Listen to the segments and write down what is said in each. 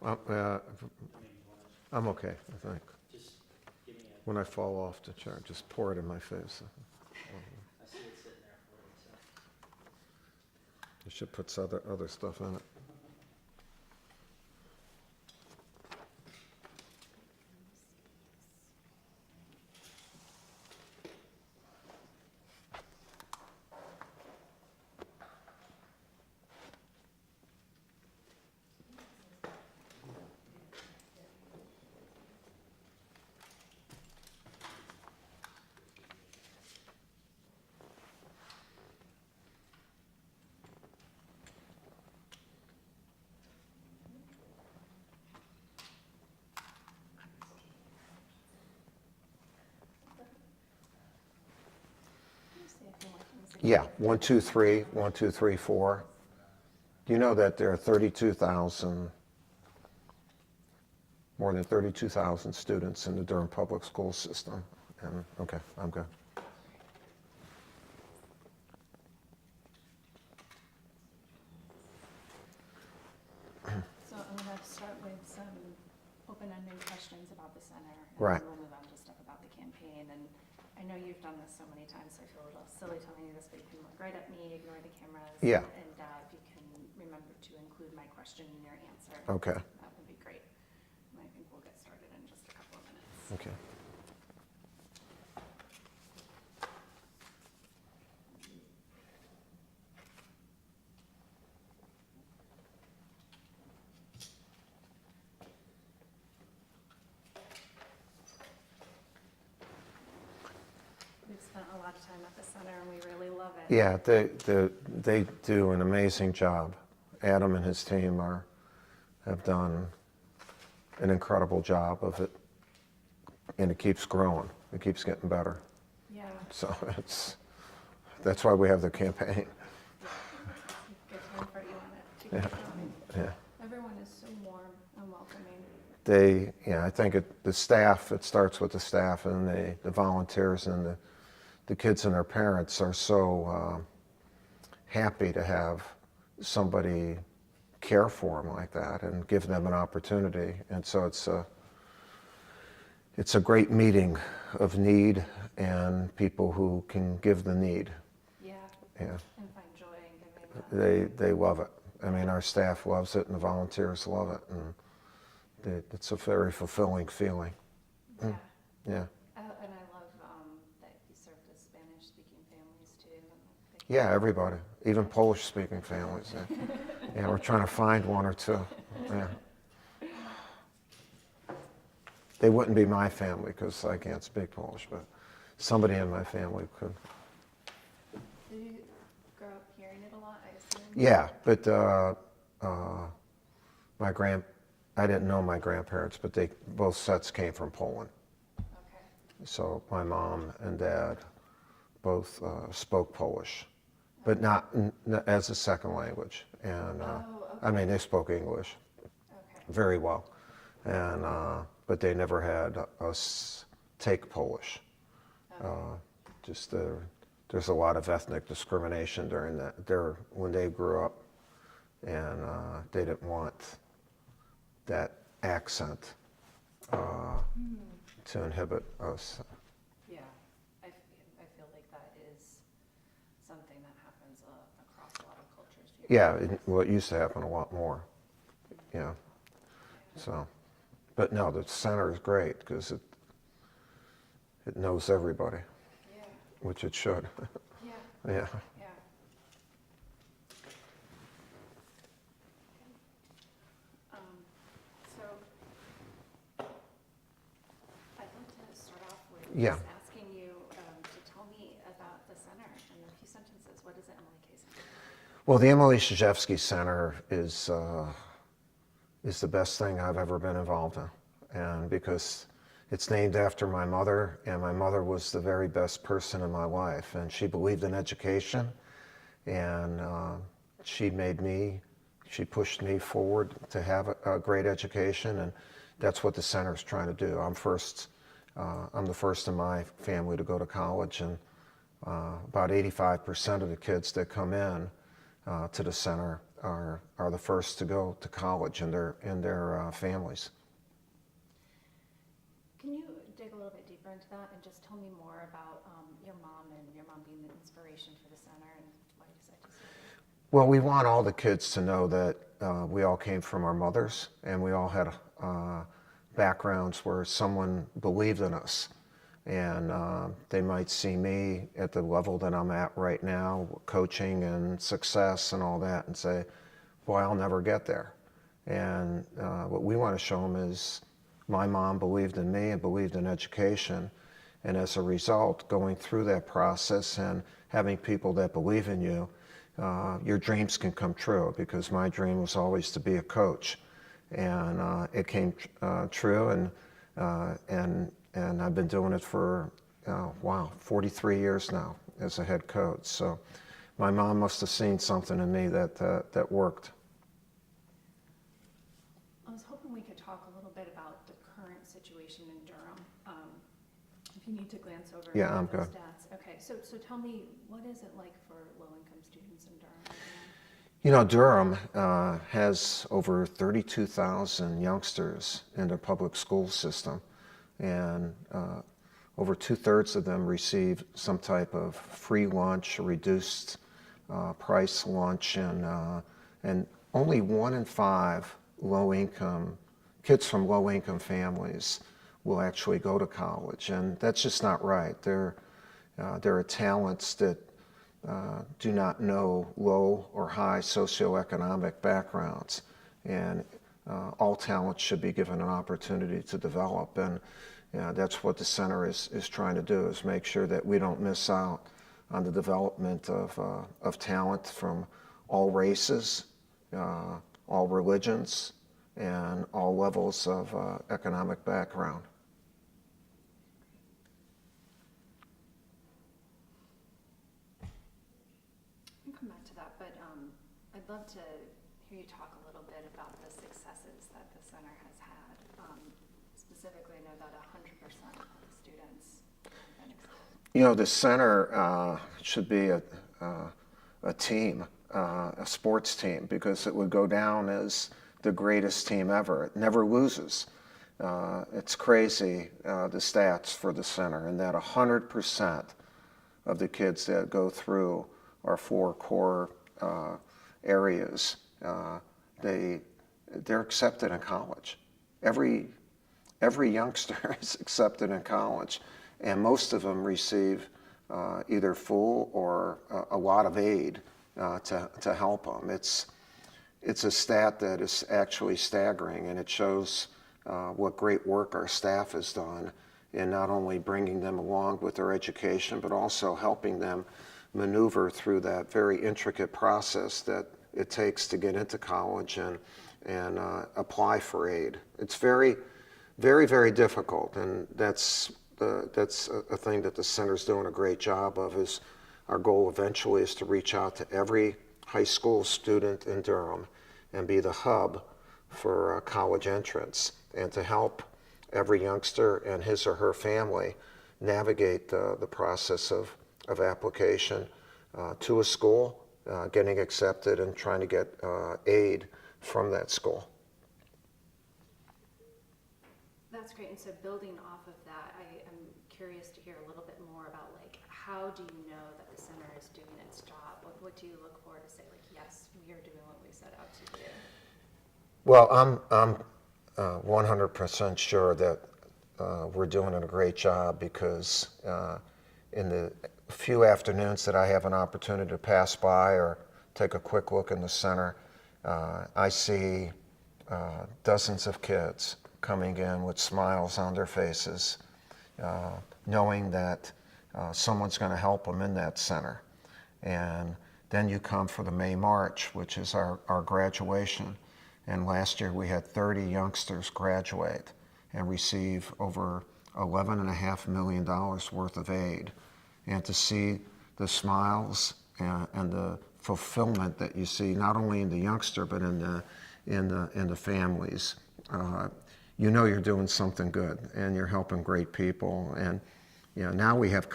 I'm okay, I think. Just give me a, When I fall off the chair, just pour it in my face. I see it sitting there for you, so. You should put some other stuff in it. Yeah, 1, 2, 3, 1, 2, 3, 4. Do you know that there are 32,000, more than 32,000 students in the Durham public school system? And, okay, I'm good. So I'm going to start with some open-ended questions about the center. And Right. then we'll move on to stuff about the campaign. And I know you've done this so many times, so I feel a little silly telling you this, but you can look right at me, ignore the cameras. Yeah. And if you can remember to include my question in your answer. Okay. That would be great. And I think we'll get started in just a couple of minutes. Okay. We've spent a lot of time at the center and we really love it. Yeah, they do an amazing job. Adam and his team have done an incredible job of it, and it keeps growing. It keeps getting better. Yeah. So that's why we have the campaign. Good time for you on it. To keep going. Yeah. Everyone is so warm and welcoming. I think the staff, it starts with the staff and the volunteers and the kids and their parents are so happy to have somebody care for them like that and give them an opportunity. And so it's a great meeting of need and people who can give the need. Yeah. Yeah. And find joy in giving that. They love it. I mean, our staff loves it and the volunteers love it. And it's a very fulfilling feeling. Yeah. Yeah. And I love that you serve the Spanish-speaking families too. Yeah, everybody, even Polish-speaking families. Yeah, we're trying to find one or two. Yeah. They wouldn't be my family because I can't speak Polish, but somebody in my family could. Did you grow up hearing it a lot, I assume? Yeah, but I didn't know my grandparents, but both sets came from Poland. Okay. So my mom and dad both spoke Polish, but not as a second language. And okay. I mean, they spoke English Okay. very well, and but they never had us take Polish. Okay. There's a lot of ethnic discrimination during when they grew up, and they didn't want that accent to inhibit us. Yeah. I feel like that is something that happens across a lot of cultures. Yeah, well, it used to happen a lot more. Yeah. So, but no, the center is great because it knows everybody, Yeah. which it should. Yeah. Yeah. Yeah. So I'd like to start off with Yeah. just asking you to tell me about the center in a few sentences. What is the Emily K. Center? Well, the Emily Krzyzewski Center is the best thing I've ever been involved in, and because it's named after my mother, and my mother was the very best person in my life, and she believed in education, and she pushed me forward to have a great education, and that's what the center's trying to do. I'm the first in my family to go to college, and about 85% of the kids that come in to the center are the first to go to college in their families. Can you dig a little bit deeper into that and just tell me more about your mom and your mom being the inspiration for the center and why you decided to start it? Well, we want all the kids to know that we all came from our mothers, and we all had backgrounds where someone believed in us. And they might see me at the level that I'm at right now, coaching and success and all that, and say, boy, I'll never get there. And what we want to show them is my mom believed in me and believed in education. And as a result, going through that process and having people that believe in you, your dreams can come true, because my dream was always to be a coach. And it came true, and I've been doing it for, 43 years now as a head coach. So my mom must have seen something in me that worked. I was hoping we could talk a little bit about the current situation in Durham. If you need to glance over Yeah, any I'm of those good. stats. Okay, so tell me, what is it like for low-income students in Durham right now? You know, Durham has over 32,000 youngsters in their public school system, and over 2/3 of them receive some type of free lunch or reduced price lunch, and only 1 in 5 kids from low-income families will actually go to college, and that's just not right. There are talents that do not know low or high socioeconomic backgrounds, and all talents should be given an opportunity to develop. And that's what the center is trying to do, is make sure that we don't miss out on the development of talent from all races, all religions, and all levels of economic background. We'll come back to that, but I'd love to hear you talk a little bit about the successes that the center has had. Specifically, I know that 100% of the students have been accepted. You know, the center should be a team, a sports team, because it would go down as the greatest team ever. It never loses. It's crazy, the stats for the center, and that 100% of the kids that go through our 4 core areas, they're accepted in college. Every youngster is accepted in college, and most of them receive either full or a lot of aid to help them. It's a stat that is actually staggering, and it shows what great work our staff has done in not only bringing them along with their education, but also helping them maneuver through that very intricate process that it takes to get into college and apply for aid. It's very, very, very difficult, and that's a thing that the center's doing a great job of. Is our goal eventually is to reach out to every high school student in Durham and be the hub for college entrance, and to help every youngster and his or her family navigate the process of application to a school, getting accepted, and trying to get aid from that school. That's great. And so building off of that, I'm curious to hear a little bit more about, like, how do you know that the center is doing its job? What do you look for to say, like, yes, we are doing what we set out to do? Well, I'm 100% sure that we're doing a great job, because in the few afternoons that I have an opportunity to pass by or take a quick look in the center, I see dozens of kids coming in with smiles on their faces, knowing that someone's going to help them in that center. And then you come for the May March, which is our graduation. And last year we had 30 youngsters graduate and receive over $11.5 million worth of aid. And to see the smiles and the fulfillment that you see, not only in the youngster, but in the families, you know you're doing something good, and you're helping great people. And now we have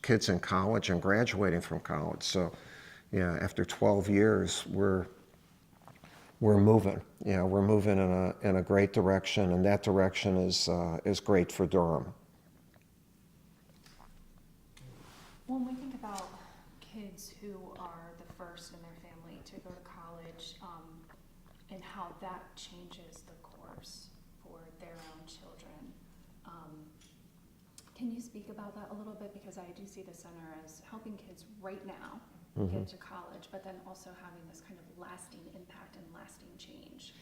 kids in college and graduating from college. So after 12 years, we're we're moving. We're moving in a great direction, and that direction is great for Durham. When we think about kids who are the first in their family to go to college, and how that changes the course for their own children, can you speak about that a little bit? Because I do see the center as helping kids right now get to college, but then also having this kind of lasting impact and lasting change.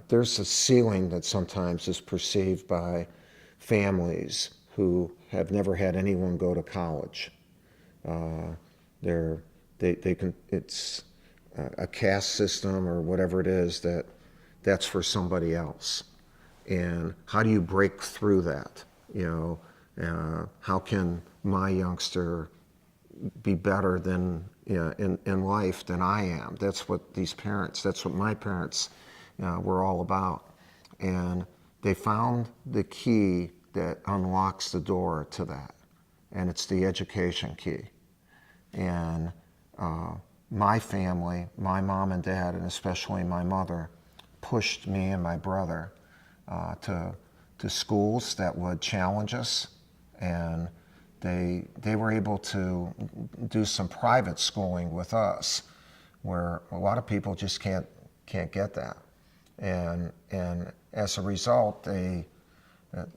There's a ceiling that sometimes is perceived by families who have never had anyone go to college. It's a caste system or whatever it is that's for somebody else. And how do you break through that? How can my youngster be better than in life than I am? That's what my parents were all about. And they found the key that unlocks the door to that, and it's the education key. And my family, my mom and dad, and especially my mother, pushed me and my brother to schools that would challenge us, and they were able to do some private schooling with us, where a lot of people just can't get that, and as a result,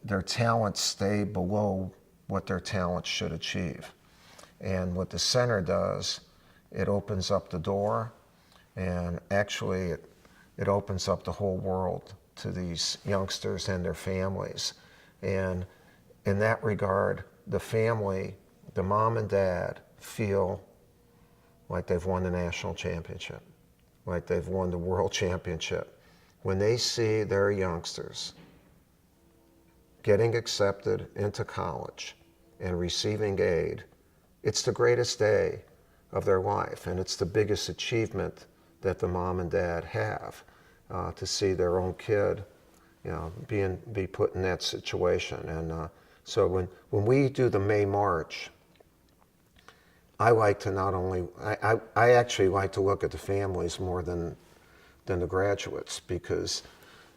their talents stay below what their talents should achieve. And what the center does, it opens up the door, and actually it opens up the whole world to these youngsters and their families. And in that regard, the family, the mom and dad, feel like they've won the national championship, like they've won the world championship. When they see their youngsters getting accepted into college and receiving aid, it's the greatest day of their life, and it's the biggest achievement that the mom and dad have, to see their own kid, be put in that situation. And so when we do the May March, I like to not only, I actually like to look at the families more than the graduates, because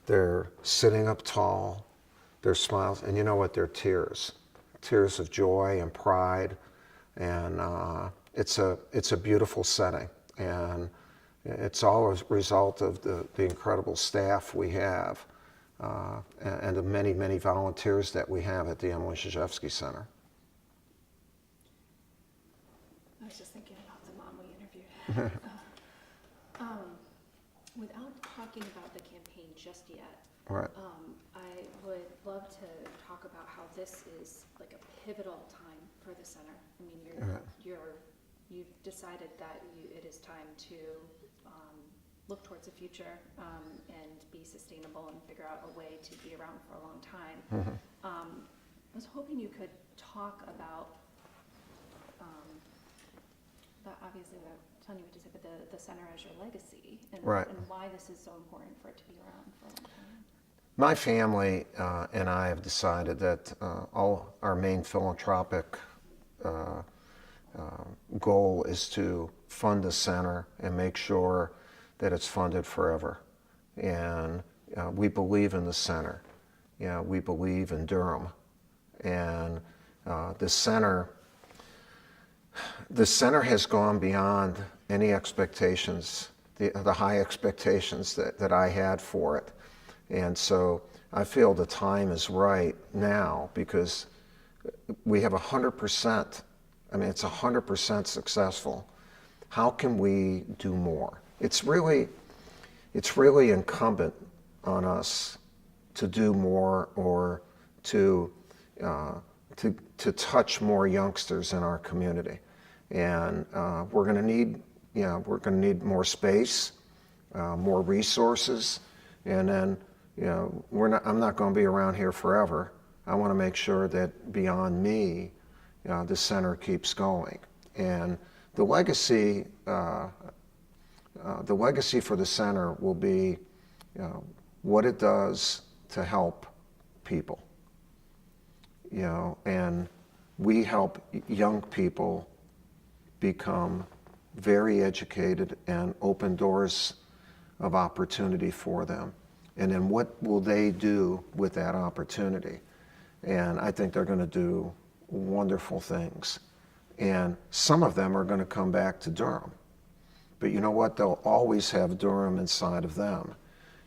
they're sitting up tall, their smiles, and you know what, they're tears of joy and pride, and it's a beautiful setting, and it's all a result of the incredible staff we have, and the many, many volunteers that we have at the Emily Krzyzewski Center. I was just thinking about the mom we interviewed. Without talking about the campaign just yet, Right. I would love to talk about how this is like a pivotal time for the center. I mean, you've decided that it is time to look towards the future and be sustainable and figure out a way to be around for a long time. I was hoping you could talk about that, obviously, I'm telling you what to say, but the center as your legacy, and, Right. and why this is so important for it to be around for a long time. My family and I have decided that all our main philanthropic goal is to fund the center and make sure that it's funded forever. And we believe in the center. We believe in Durham. And the center has gone beyond any expectations, the high expectations that I had for it. And so I feel the time is right now, because we have 100%, it's 100% successful. How can we do more? It's really incumbent on us to do more, or to touch more youngsters in our community. And we're going to need more space, more resources, and then I'm not going to be around here forever. I want to make sure that beyond me, the center keeps going. And the legacy for the center will be what it does to help people. And we help young people become very educated, and open doors of opportunity for them. And then what will they do with that opportunity? And I think they're going to do wonderful things. And some of them are going to come back to Durham. But you know what? They'll always have Durham inside of them.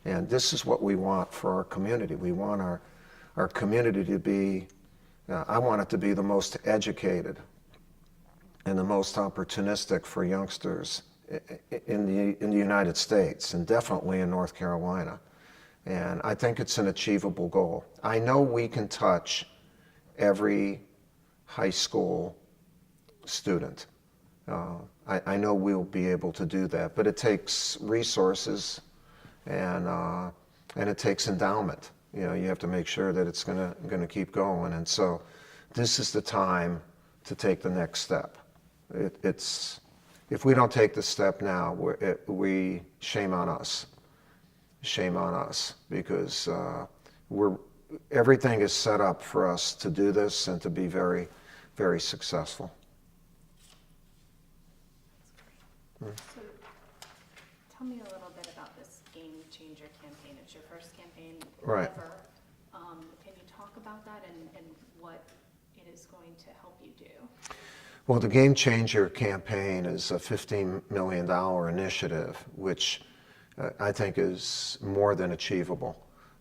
And this is what we want for our community. We want our community to be, I want it to be the most educated and the most opportunistic for youngsters in the United States, and definitely in North Carolina. And I think it's an achievable goal. I know we can touch every high school student. I know we'll be able to do that, but it takes resources and it takes endowment. You know, you have to make sure that it's gonna keep going. And so this is the time to take the next step. If we don't take the step now, shame on us. Shame on us, because everything is set up for us to do this and to be very, very successful. So tell me a little bit about this Game Changer campaign. It's your first campaign Right. ever. Can you talk about that and what it is going to help you do? Well, the Game Changer campaign is a $15 million initiative, which I think is more than achievable.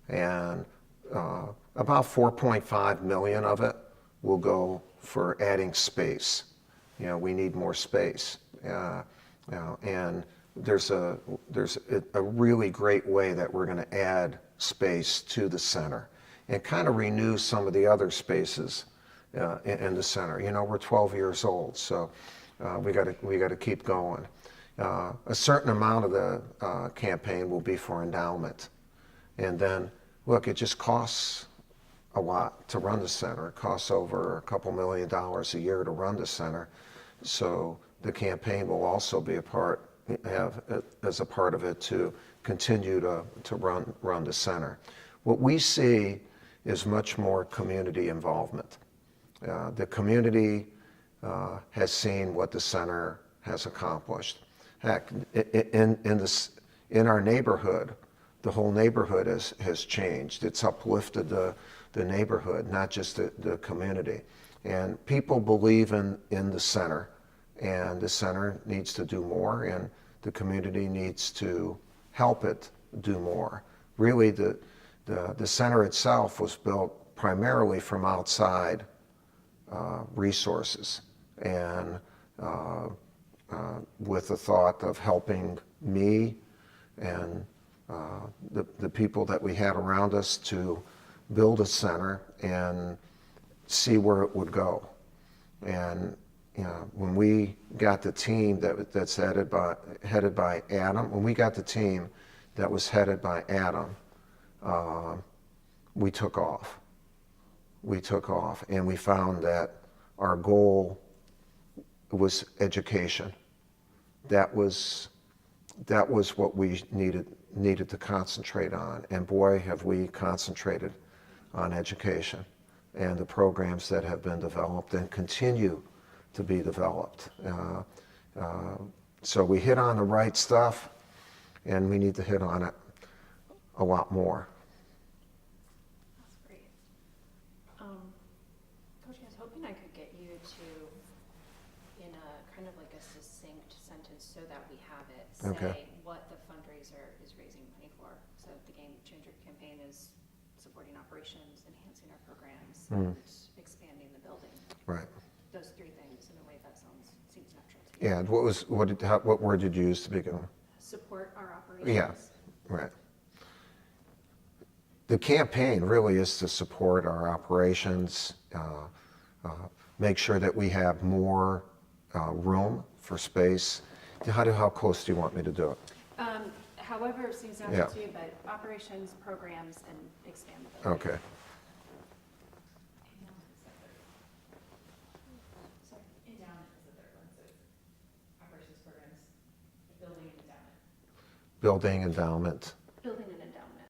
And about 4.5 million of it will go for adding space. You know, we need more space. You know, and there's a really great way that we're going to add space to the center and kind of renew some of the other spaces in the center. You know, we're 12 years old, so we got to keep going. A certain amount of the campaign will be for endowment, and then look, it just costs a lot to run the center. It costs over a couple $1 million a year to run the center, so the campaign will also be as a part of it to continue to run the center. What we see is much more community involvement. The community has seen what the center has accomplished. Heck, in our neighborhood, the whole neighborhood has changed. It's uplifted the neighborhood, not just the community. And people believe in the center, and the center needs to do more, and the community needs to help it do more. Really, the center itself was built primarily from outside resources, and with the thought of helping me and the people that we had around us to build a center and see where it would go. And you know, when we got the team that's headed by Adam, when we got the team that was headed by Adam, we took off. We took off, and we found that our goal was education. That was what we needed to concentrate on, and boy, have we concentrated on education and the programs that have been developed and continue to be developed. So we hit on the right stuff, and we need to hit on it a lot more. That's great. Coach, I was hoping I could get you to, in a kind of like a succinct sentence so that we have it, say Okay. what the fundraiser is raising money for. So the Game Changer campaign is supporting operations, enhancing our programs, and expanding the building. Right. Those three things in a way that seems natural to you. Yeah. And what word did you use to begin with? Support our operations. Yeah. Right. The campaign really is to support our operations, make sure that we have more room for space. How close do you want me to do it? However it seems natural to you, but operations, programs, and expand the building. Okay. Sorry. Endowment is the third one, so it's operations, programs, building, and endowment. Building, endowment,